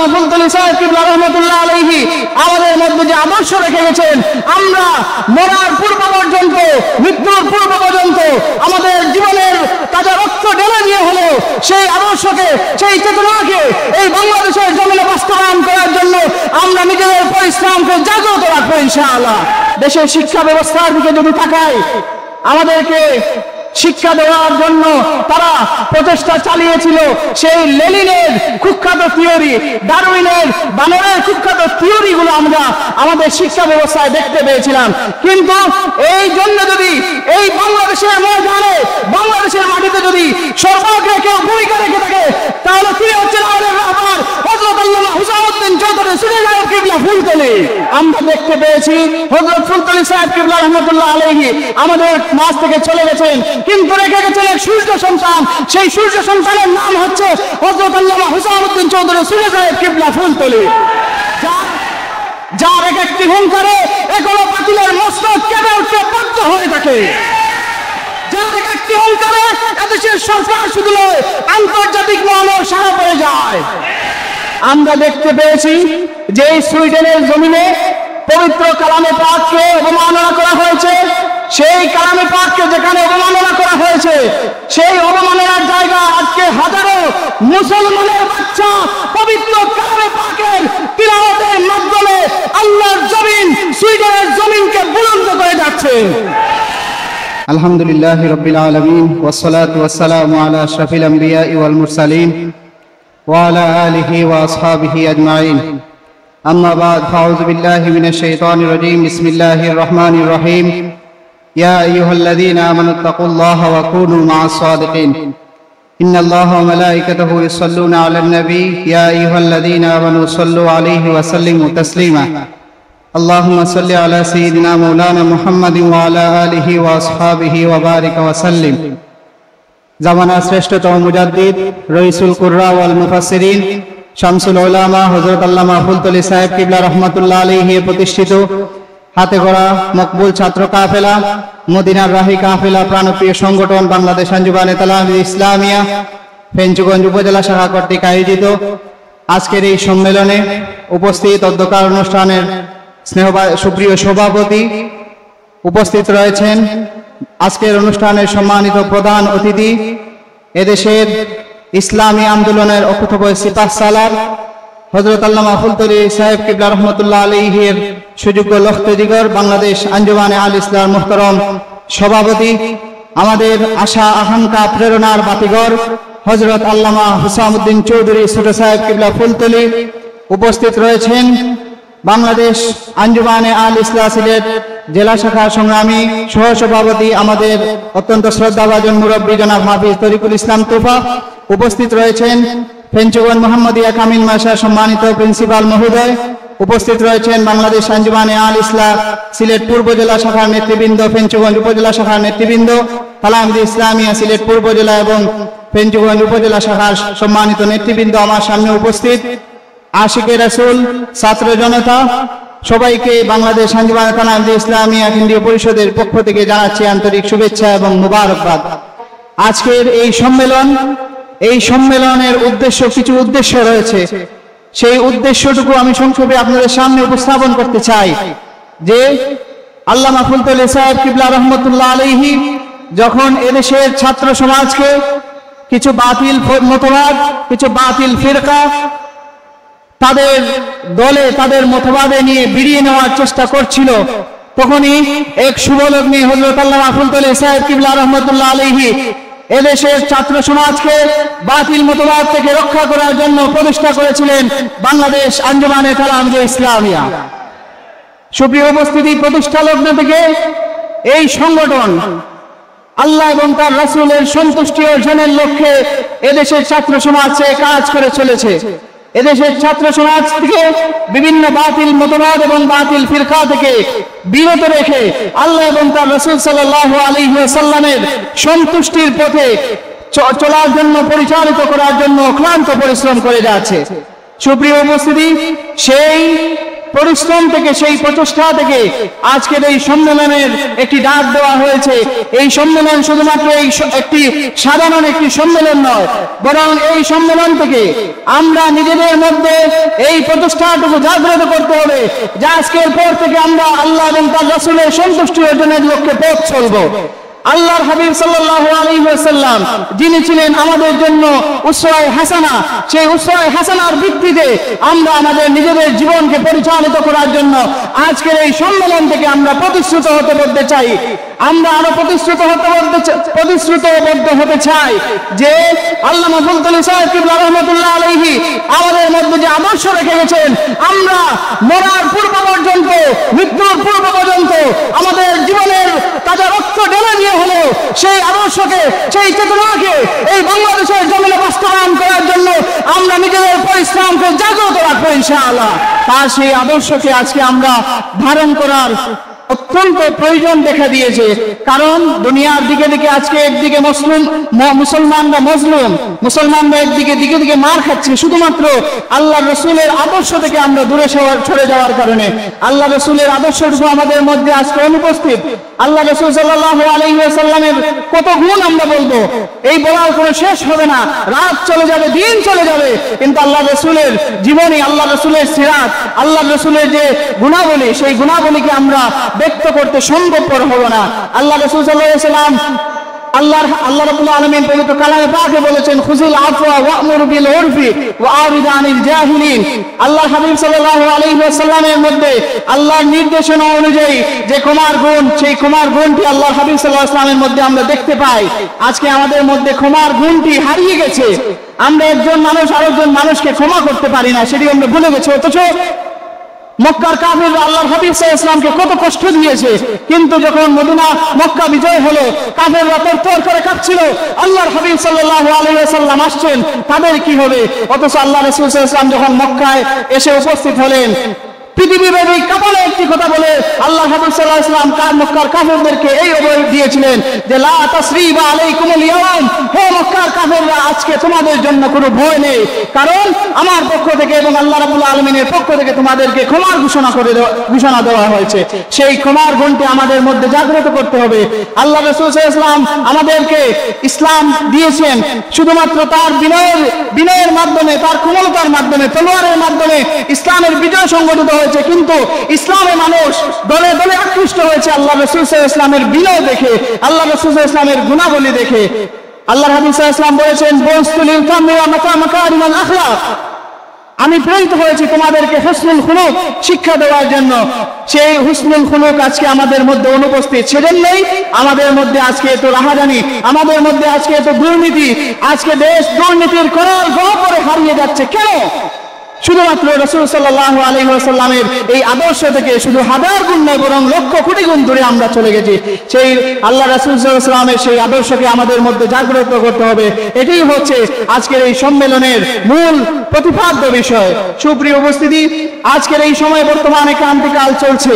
আল্লামা ফুলতলী সাহেব কিবলা রহমাতুল্লাহ আলাইহি আমাদের মধ্যে যে আদর্শ রেখে গেছেন, আমরা মরার পূর্ব পর্যন্ত, মৃত্যুর পূর্ব পর্যন্ত আমাদের জীবনের তাজা রক্ত ঢেলে দিয়ে হলেও সেই আদর্শকে, সেই চেতনাকে এই বাংলাদেশের জমিনে বাস্তবায়ন করার জন্য আমরা নিজেদের পরিশ্রমকে জাগ্রত রাখবো ইনশাআল্লাহ। দেশের শিক্ষা ব্যবস্থার দিকে যদি তাকাই, আমাদেরকে শিক্ষা দেওয়ার জন্য তারা প্রচেষ্টা চালিয়েছিল সেই লেনিনের কুখ্যাত থিওরি, ডারউইনের, বানরের কুখ্যাত থিওরিগুলো আমরা আমাদের শিক্ষা ব্যবস্থায় দেখতে পেয়েছিলাম। কিন্তু এই জন্য যদি এই বাংলাদেশের ময়দানে, বাংলাদেশের মাটিতে যদি সর্বাগ্রে কেউ ভূমিকা রেখে থাকে, তাহলে তিনি হচ্ছেন আমাদের রাহবার হযরত আল্লামা হুসাইনুদ্দিন চৌধুরী সাহেব কিবলা ফুলতলী। আমরা দেখতে পেয়েছি হযরত ফুলতলী সাহেব কিবলা রহমাতুল্লাহ আলাইহি আমাদের মাঝ থেকে চলে গেছেন, কিন্তু রেখে গেছেন এক সূর্য সন্তান। সেই সূর্য সন্তানের নাম হচ্ছে হযরত আল্লামা হুসাইনুদ্দিন চৌধুরী সাহেব কিবলা ফুলতলী, যার এক একটি হুঙ্কারে এখনো বাতিলের মস্তক কেঁপে উঠতে বাধ্য হয়ে থাকে, যার এক একটি হুঙ্কারে এদেশের সরকার শুধু নয়, আন্তর্জাতিক মহলেও সাড়া পড়ে যায়। আমরা দেখতে পেয়েছি যে সুইডেনের জমিনে পবিত্র কালামে পাককে অবমাননা করা হয়েছে। সেই কালামে পাককে যেখানে অবমাননা করা হয়েছে, সেই অবমাননার জায়গা আজকে হাজারো মুসলমানের বাচ্চা পবিত্র কালামে পাকের তিলাওয়াতের মাধ্যমে আল্লাহর জমিন, সুইডেনের জমিনকে বুলন্দ করে যাচ্ছে। আলহামদুলিল্লাহ রাব্বিল আলামিন ওয়াস সালাতু ওয়াস সালামু আলা আশরাফিল আমবিয়া ওয়াল মুরসালিন ওয়া আলা আলিহি ওয়া আসহাবিহি আজমাইন। আম্মা বাদ, ফাউযু বিল্লাহি মিনাশ শাইতানির রাজীম। বিসমিল্লাহির রহমানির রহিম। ইয়া আইয়ুহাল্লাযীনা আমানুত্তাকুল্লাহা ওয়া কুনু মা'আস সাদিকিন। ইন্নাল্লাহা ওয়া মালাইকাতাহু ইউসাল্লুনা আলান নবী। ইয়া আইয়ুহাল্লাযীনা আমানু সাল্লু আলাইহি ওয়া সাল্লিমু তাসলিমা। আল্লাহুম্মা সাল্লি আলা সাইয়্যিদিনা মাওলানা মুহাম্মাদিন ওয়া আলা আলিহি ওয়া আসহাবিহি ওয়া বারিক ওয়া সাল্লিম। জামানার শ্রেষ্ঠতম মুজাদ্দিদ, রইসুল কুররা ওয়াল মুফাসসিরিন, শামসুল উলামা হযরত আল্লামা ফুলতলী সাহেব কিবলা রহমাতুল্লাহ আলাইহি প্রতিষ্ঠিত হাতে গড়া মকবুল ছাত্র কাফেলা, মদিনার রাহি কাফেলা প্রাণপ্রিয় সংগঠন বাংলাদেশ আঞ্জুমানে তালামিদ ইসলামিয়া ফেঞ্চুগঞ্জ উপজেলা শাখা কর্তৃক আয়োজিত আজকের এই সম্মেলনে উপস্থিত অধ্যকার অনুষ্ঠানের সুপ্রিয় সভাপতি, উপস্থিত রয়েছেন আজকের অনুষ্ঠানের সম্মানিত প্রধান অতিথি, এদেশের ইসলামী আন্দোলনের অকুতোভয় সিপাহসালার হযরত আল্লামা ফুলতলী সাহেব কিবলা রহমাতুল্লাহ আলাইহির সুযোগ্য লখতেজিগর, বাংলাদেশ আঞ্জুমানে আল ইসলাম মুহতারাম সভাপতি, আমাদের আশা আকাঙ্ক্ষা প্রেরণার বাতিঘর হযরত আল্লামা হুসাইনুদ্দিন চৌধুরী ছোট সাহেব কিবলা ফুলতলী। উপস্থিত রয়েছেন বাংলাদেশ আঞ্জুমানে আল ইসলাম সিলেট জেলা শাখার সংগ্রামী সহসভাপতি, আমাদের অত্যন্ত শ্রদ্ধাভাজন মুরব্বী জনাব হাফিজ তরিকুল ইসলাম তোফা। উপস্থিত রয়েছেন ফেঞ্চুগঞ্জ মোহাম্মদিয়া কামিল মাসা সম্মানিত প্রিন্সিপাল মহোদয়। উপস্থিত রয়েছেন বাংলাদেশ আঞ্জুমানে আল ইসলাম সিলেট পূর্ব জেলা শাখার নেতৃবৃন্দ, ফেঞ্চুগঞ্জ উপজেলা শাখার নেতৃবৃন্দ, তালামিদ ইসলামিয়া সিলেট পূর্ব জেলা এবং ফেঞ্চুগঞ্জ উপজেলা শাখার সম্মানিত নেতৃবৃন্দ আমার সামনে উপস্থিত, আশিকে রাসূল, ছাত্র জনতা, সবাইকে বাংলাদেশ আঞ্জুমানে তালামিদ ইসলামিয়া কেন্দ্রীয় পরিষদের পক্ষ থেকে জানাচ্ছি আন্তরিক শুভেচ্ছা এবং মুবারকবাদ। আজকের এই সম্মেলনের কিছু উদ্দেশ্য রয়েছে। সেই উদ্দেশ্যটুকু আমি সংক্ষেপে আপনাদের সামনে উপস্থাপন করতে চাই যে আল্লামা ফুলতলী সাহেব কিবলা রহমাতুল্লাহ আলাইহি যখন এদেশের ছাত্র সমাজকে কিছু বাতিল মতবাদ, কিছু বাতিল ফিরকা তাদের দলে, তাদের মতবাদে নিয়ে বিড়িয়ে নেওয়ার চেষ্টা করছিল, তখনই এক শুভলগ্নে হযরত আল্লামা ফুলতলী সাহেব কিবলা রহমাতুল্লাহ আলাইহি এদেশের ছাত্র সমাজকে বাতিল মতবাদ থেকে রক্ষা করার জন্য প্রতিষ্ঠা করেছিলেন বাংলাদেশ আঞ্জুমানে তালামিদ ইসলামিয়া। সুপ্রিয় উপস্থিতি, প্রতিষ্ঠা লগ্ন থেকে এই সংগঠন আল্লাহ এবং তার রাসূলের সন্তুষ্টি অর্জনের লক্ষ্যে এদেশের ছাত্র সমাজে কাজ করে চলেছে। এদেশের ছাত্র সমাজ থেকে বিভিন্ন বাতিল মতবাদ এবং বাতিল ফিরকা থেকে বিরত রেখে আল্লাহ এবং তার রাসূল সাল্লাল্লাহু আলাইহি ওয়াসাল্লামের সন্তুষ্টির পথে চলার জন্য, পরিচালিত করার জন্য ক্লান্ত পরিশ্রম করে যাচ্ছে। সুপ্রিয় উপস্থিতি, সেই পরিশ্রম থেকে, সেই প্রচেষ্টা থেকে আজকের এই সম্মেলনের একটি ডাক দেওয়া হয়েছে। এই সম্মেলন শুধুমাত্র একটি সাধারণ একটি সম্মেলন নয়, বরং এই সম্মেলন থেকে আমরা নিজেদের মধ্যে এই প্রচেষ্টাটুকু জাগ্রত করতে হবে যে আজকের পর থেকে আমরা আল্লাহ এবং তার রাসূলের সন্তুষ্টি অর্জনের লক্ষ্যে পথ চলব। আল্লাহর হাবিব সাল্লাল্লাহু আলাইহি ওয়াসাল্লাম যিনি ছিলেন আমাদের জন্য উসওয়ায়ে হাসানা, সেই উসওয়ায়ে হাসানার ভিত্তিতে আমরা আমাদের নিজেদের জীবনকে পরিচালিত করার জন্য আজকের এই সম্মেলন থেকে আমরা প্রতিশ্রুত হতে চাই। আমরা আরো প্রতিশ্রুতবদ্ধ হতে চাই যে আল্লামা ফুলতলী সাহেব কিবলা রাহমাতুল্লাহ আলাইহি আমাদের মধ্যে যে আদর্শ রেখে গেছেন, আমরা মরার পূর্ব পর্যন্ত, মৃত্যুর পূর্ব পর্যন্ত আমাদের জীবনের তাজা রক্ত ঢেলে দিয়ে হলেও সেই আদর্শকে, সেই চেতনাকে এই বাংলাদেশের জমিনে বাস্তবায়ন করার জন্য আমরা নিজেদের পরিশ্রমকে জাগ্রত রাখবো ইনশাআল্লাহ। তার সেই আদর্শকে আজকে আমরা ধারণ করার অত্যন্ত প্রয়োজন দেখা দিয়েছে। কারণ দুনিয়ার দিকে দিকে আজকে একদিকে মুসলমানরা মজলুম, মুসলমানরা একদিকে দিকে দিকে মার খাচ্ছে শুধুমাত্র আল্লাহ রসুলের আদর্শ থেকে আমরা দূরে সরে যাওয়ার কারণে। আল্লাহ রসুলের আদর্শটুকু আমাদের মধ্যে আজকে অনুপস্থিত। আল্লাহ রসুল সাল্লাল্লাহু আলাইহি ওয়াসাল্লামের কত গুণ আমরা বলবো, এই বলার কোনো শেষ হবে না। রাত চলে যাবে, দিন চলে যাবে, কিন্তু আল্লাহ রসুলের জীবনী, আল্লাহ রসুলের সিরাত, আল্লাহ রসুলের যে গুণাবলী, সেই গুণাবলীকে আমরা ব্যক্ত করতে সম্ভবপর হব না। আল্লাহ রাসূল সাল্লাল্লাহু আলাইহি ওয়াসাল্লাম আল্লাহ রাব্বুল আলামিন পবিত্র কালামে পাকে বলেছেন, খুযিল আফওয়া ওয়া'মুর বিল উরফি ওয়া আরিদ আনিল জাহিলিন। আল্লাহর হাবিব সাল্লাল্লাহু আলাইহি ওয়াসাল্লামের মধ্যে আল্লাহর নির্দেশনা অনুযায়ী যে ক্ষমার গুণ, সেই ক্ষমার গুণটি আল্লাহর হাবিব সাল্লাল্লাহু আলাইহি ওয়াসাল্লামের মধ্যে আমরা দেখতে পাই। আজকে আমাদের মধ্যে ক্ষমার গুণটি হারিয়ে গেছে। আমরা একজন মানুষ আরেকজন মানুষকে ক্ষমা করতে পারি না, সেটি আমরা ভুলে গেছি। অথচ মক্কার কাফিররা আল্লাহর হাবিব সাল্লাল্লাহু আলাইহি ওয়াসাল্লামকে কত কষ্ট দিয়েছে, কিন্তু যখন মদিনা মক্কা বিজয় হলো, কাফিররা তরতর করে কাঁপছিল, আল্লাহর হাবিব সাল্লাল্লাহু আলাইহি ওয়াসাল্লাম আসছেন, তাদের কি হবে? অথচ আল্লাহ রাসূল সাল্লাল্লাহু আলাইহি ওয়াসাল্লাম যখন মক্কায় এসে উপস্থিত হলেন, পৃথিবীব্যাপী কাঁপানো একটি কথা বলে আল্লাহ হাবিব সাল্লাল্লাহু আলাইহি ওয়াসাল্লাম মক্কার কাফিরদেরকে এই অভয় দিয়েছিলেন যে লা তাসরিবা আলাইকুমুল ইয়াওম, হে মক্কার কাফিররা, আজকে তোমাদের জন্য কোনো ভয় নেই, কারণ আমার পক্ষ থেকে এবং আল্লাহ রাব্বুল আলামিনের পক্ষ থেকে তোমাদেরকে ক্ষমার ঘোষণা দেওয়া হয়েছে। সেই ক্ষমার গুণটি আমাদের মধ্যে জাগ্রত করতে হবে। আল্লাহ রাসূল সাল্লাল্লাহু আলাইহি ওয়াসাল্লাম আমাদেরকে ইসলাম দিয়েছেন শুধুমাত্র তার বিনয়ের মাধ্যমে, তার কোমলতার মাধ্যমে, তলোয়ারের মাধ্যমে ইসলামের বিজয় সংগঠিত হয়েছে। কিন্তু ইসলামে মানুষ দলে দলে আকৃষ্ট হয়েছে আল্লাহ রাসূল সাল্লাল্লাহু আলাইহি ওয়াসাল্লামের বিনয় দেখে, আল্লাহ রাসূল সাল্লাল্লাহু আলাইহি ওয়াসাল্লামের গুণাবলী দেখে। আল্লাহর হাবিব সাল্লাল্লাহু আলাইহি ওয়াসাল্লাম বলেছেন, বুইসতুল কামি ওয়া মাকারিমাল আখলাক, আমি প্রেরিত হয়েছি তোমাদেরকে হুসনুল খুলুক শিক্ষা দেওয়ার জন্য। সেই হুসনুল খুলুক আজকে আমাদের মধ্যে অনুপস্থিত। সেজন্যই আমাদের মধ্যে আজকে এত রাহাজানি, আমাদের মধ্যে আজকে এত দুর্নীতি, আজকে দেশ দুর্নীতির করাল গহ্বরে হারিয়ে যাচ্ছে। কেন? শুধুমাত্র রাসূল সাল্লাল্লাহু আলাইহি ওয়াসাল্লামের এই আদর্শ থেকে শুধু হাজার গুণ নয়, বরং লক্ষ কোটি গুণ দূরে আমরা চলে গেছি। সেই আল্লাহ রাসূল সাল্লাল্লাহু আলাইহি ওয়াসাল্লামের সেই আদর্শকে আমাদের মধ্যে জাগ্রত করতে হবে। এটাই হচ্ছে আজকের এই সম্মেলনের মূল প্রতিপাদ্য বিষয়। সুপ্রিয় উপস্থিতি, আজকের এই সময় বর্তমানে ক্রান্তিকাল চলছে।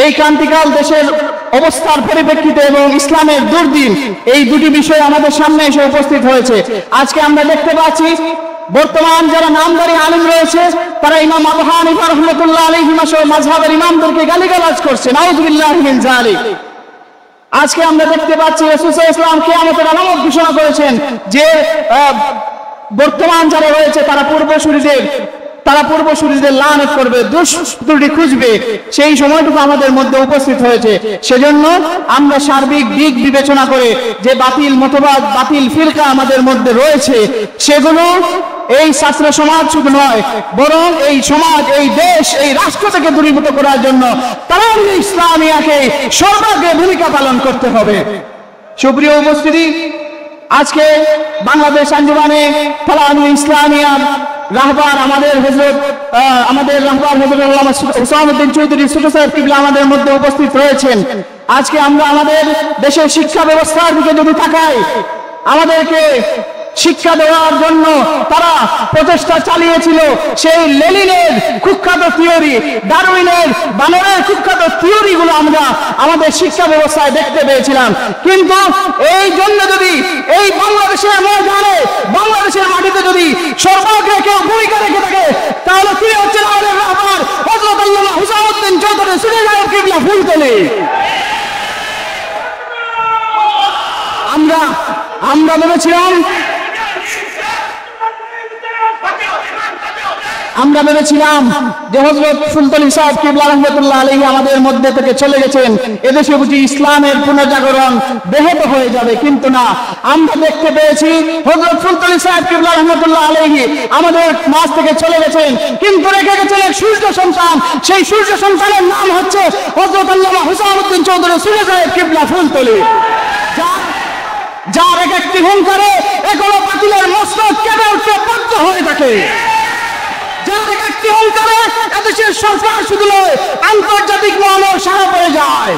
এই ক্রান্তিকাল দেশের অবস্থার পরিপ্রেক্ষিতে এবং ইসলামের দুর্দিন, এই দুটি বিষয় আমাদের সামনে এসে উপস্থিত হয়েছে। আজকে আমরা দেখতে পাচ্ছি বর্তমান যারা নামধারী আলেম রয়েছে, তারা ইমাম আবু হানিফা রাহমাতুল্লাহ আলাইহি মাযহাবের ইমামদেরকে গালিগালাজ করছে, নাউযুবিল্লাহি মিন যালিক। আজকে আমরা দেখতে পাচ্ছি রাসূল সাল্লাল্লাহু আলাইহি ওয়াসাল্লাম কিয়ামতের আলামত ঘোষণা করেছেন যে বর্তমান যারা রয়েছে তারা পূর্বসূরীদের লানত করবে, দুষ্কৃতি খুঁজবে। সেই সময়টুকু আমাদের মধ্যে উপস্থিত হয়েছে। সেজন্য আমরা সার্বিক দিক বিবেচনা করে যে বাতিল মতবাদ, বাতিল ফিরকা আমাদের মধ্যে রয়েছে, সেগুলো এই ছাত্র সমাজ শুধু নয়, বরং এই সমাজ, এই দেশ, এই রাষ্ট্র থেকে দূরীভূত করার জন্য তারাউল ইসলামিয়াকে সর্বাগ্রে ভূমিকা পালন করতে হবে। সুপ্রিয় উপস্থিতি, আজকে বাংলাদেশ আঞ্জুমানে তারাউল ইসলামিয়ার রাহবার আমাদের রাহবার হযরত আল্লামা হুসাইনউদ্দিন চৌধুরী ছোট সাহেব কিবলা আমাদের মধ্যে উপস্থিত রয়েছেন। আজকে আমরা আমাদের দেশের শিক্ষা ব্যবস্থার দিকে যদি তাকাই, আমাদেরকে শিক্ষা দেওয়ার জন্য তারা প্রচেষ্টা চালিয়েছিল সেই লেনিনের কুখ্যাত থিওরি, ডারউইনের বানরের কুখ্যাত থিওরিগুলো আমরা আমাদের শিক্ষা ব্যবস্থায় দেখতে পেয়েছিলাম। কিন্তু এই জন্য যদি এই বাংলাদেশের ময়দানে, বাংলাদেশের মাটিতে যদি সর্বাগ্রে কেউ ভূমিকা রেখে থাকে, তাহলে তিনি হচ্ছেন আমাদের রাহবার হযরত ভেবেছিলাম যে হযরত সুলতান সাহেব কিবলা রাহমাতুল্লাহ আলাইহি আমাদের মধ্যে থেকে চলে গেছেন, এদেশে বুঝি ইসলামের পুনর্জাগরণ ব্যাহত হয়ে যাবে, কিন্তু না, আমরা দেখতে পেয়েছি হযরত সুলতান সাহেব কিবলা রাহমাতুল্লাহ আলাইহি আমাদের মাঝ থেকে চলে গেছেন, কিন্তু রেখে গেছেন এক সূর্য সন্তান। সেই সূর্য সন্তানের নাম হচ্ছে হযরত আল্লামা হুসাইনুদ্দিন চৌধুরী সুরে সাহেব কিবলা ফুলতলি, যার এক একটি হুঙ্কারে এগুলো বাতিলের মস্তক কেঁপে উঠতে বাধ্য হয়ে থাকে, যার এক একটি হুঙ্কারে এদেশের সরকার শুধু নয় আন্তর্জাতিক মহলেও সাড়া পড়ে যায়।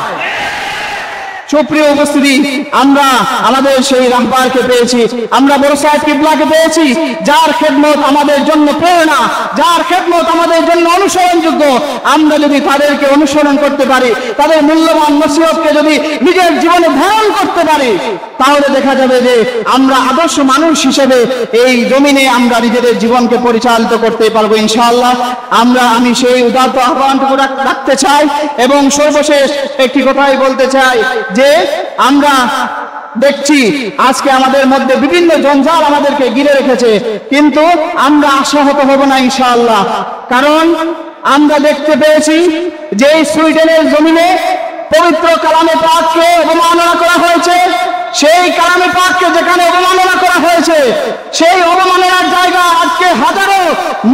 সুপ্রিয় উপস্থিতি, আমরা আমাদের সেই রাহবারকে পেয়েছি, আমরা বড় সাহেব কিবলাকে পেয়েছি, যার খেদমত আমাদের জন্য প্রেরণা, যার খেদমত আমাদের জন্য অনুসরণযোগ্য। আমরা যদি তাদেরকে অনুসরণ করতে পারি, তাদের মূল্যবান নসিহতকে যদি নিজের জীবনে ধারণ করতে পারি, তাহলে দেখা যাবে যে আমরা আদর্শ মানুষ হিসেবে এই জমিনে আমরা নিজেদের জীবনকে পরিচালিত করতে পারবো ইনশাআল্লাহ। আমি সেই উদাত্ত আহ্বানটুকু রাখতে চাই এবং সর্বশেষ একটি কথাই বলতে চাই যে আমরা দেখছি আজকে আমাদের মধ্যে বিভিন্ন জঞ্জাল আমাদেরকে ঘিরে রেখেছে, কিন্তু আমরা আশাহত হব না ইনশাআল্লাহ। কারণ আমরা দেখতে পেয়েছি যে সুইডেনের জমিনে পবিত্র কালামে পাককে অবমাননা করা হয়েছে, সেই কালামে পাককে যেখানে অবমাননা করা হয়েছে, সেই অবমাননার জায়গা আজকে হাজারো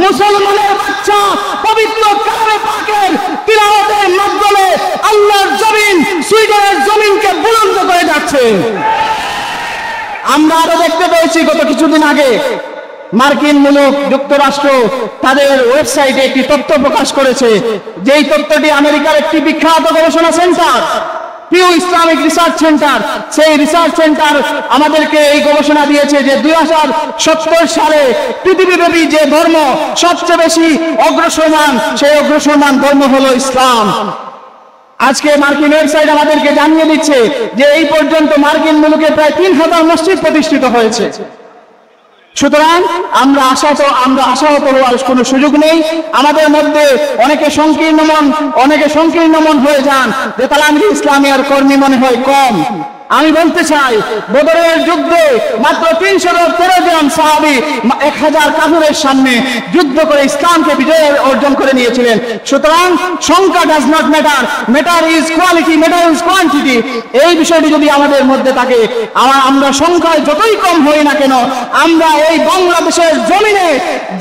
মুসলমানের বাচ্চা পবিত্র কালামে পাকের তিলাওয়াতের মাধ্যমে আল্লাহর জমিন, সুইডেনের জমিনকে বুলন্দ করে যাচ্ছে। আমরা আরো দেখতে পেয়েছি গত কিছুদিন আগে মার্কিন মুলুক যুক্তরাষ্ট্র তাদের ওয়েবসাইটে একটি তথ্য প্রকাশ করেছে, যেই তথ্যটি আমেরিকার একটি বিখ্যাত গবেষণা centre Pew Islamic research centre, সেই রিসার্চ সেন্টার আমাদেরকে এই গবেষণা দিয়েছে যে 2070 সালে পৃথিবীব্যাপী যে ধর্ম সবচেয়ে বেশি অগ্রসরমান, সেই অগ্রসরমান ধর্ম হলো ইসলাম। আজকে মার্কিন ওয়েবসাইট আমাদেরকে জানিয়ে দিচ্ছে যে এই পর্যন্ত মার্কিন মুলুকে প্রায় 3000 মসজিদ প্রতিষ্ঠিত হয়েছে। সুতরাং আমরা আশাহত হওয়ার কোনো সুযোগ নেই। আমাদের মধ্যে অনেকে সংকীর্ণ মন হয়ে যান যে তালামী ইসলামিয়ার কর্মী মনে হয় কম। আমি বলতে চাই, বদরের যুদ্ধে মাত্র 313 জন সাহাবী 1000 কাফিরের সামনে যুদ্ধ করে ইসলামকে বিজয় অর্জন করে নিয়েছিলেন। সুতরাং সংখ্যা does not matter, matter is quality, matter is quantity. এই বিষয়টি যদি আমাদের মধ্যে থাকে, আমরা সংখ্যায় যতই কম হই না কেন, আমরা এই বাংলাদেশের জমিনে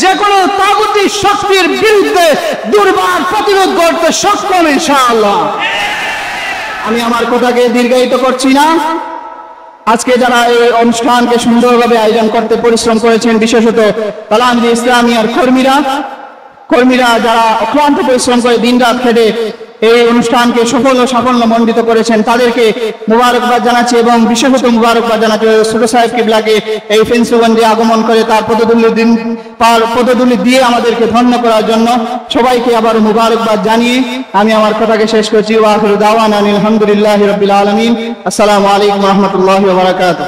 যে কোনো তাগুতি শক্তির বিরুদ্ধে দুর্বার প্রতিরোধ করতে সক্ষম ইনশাআল্লাহ। আমি আমার কথাকে দীর্ঘায়িত করছি না। আজকে যারা এই অনুষ্ঠানকে সুন্দরভাবে আয়োজন করতে পরিশ্রম করেছেন, বিশেষত তালামী ইসলামিয়ার কর্মীরা যারা অক্লান্ত পরিশ্রম করে দিনরাত খেটে এই অনুষ্ঠানকে সফল ও সাফল্যমণ্ডিত করেছেন, তাদেরকে মুবারকবাদ জানাচ্ছি এবং বিশেষত মুবারকবাদ জানাচ্ছি ছোট সাহেব কিবলাকে এই ফেন্সুগঞ্জে আগমন করে তার পদধূলি দিয়ে আমাদেরকে ধন্য করার জন্য। সবাইকে আবার মুবারকবাদ জানিয়ে আমি আমার কথাকে শেষ করছি। ওয়া আখিরু দাওয়ানা আলহামদুলিল্লাহি রাব্বিল আলামিন। আসসালামু আলাইকুম ওয়া রাহমাতুল্লাহি ওয়া বারাকাতুহু।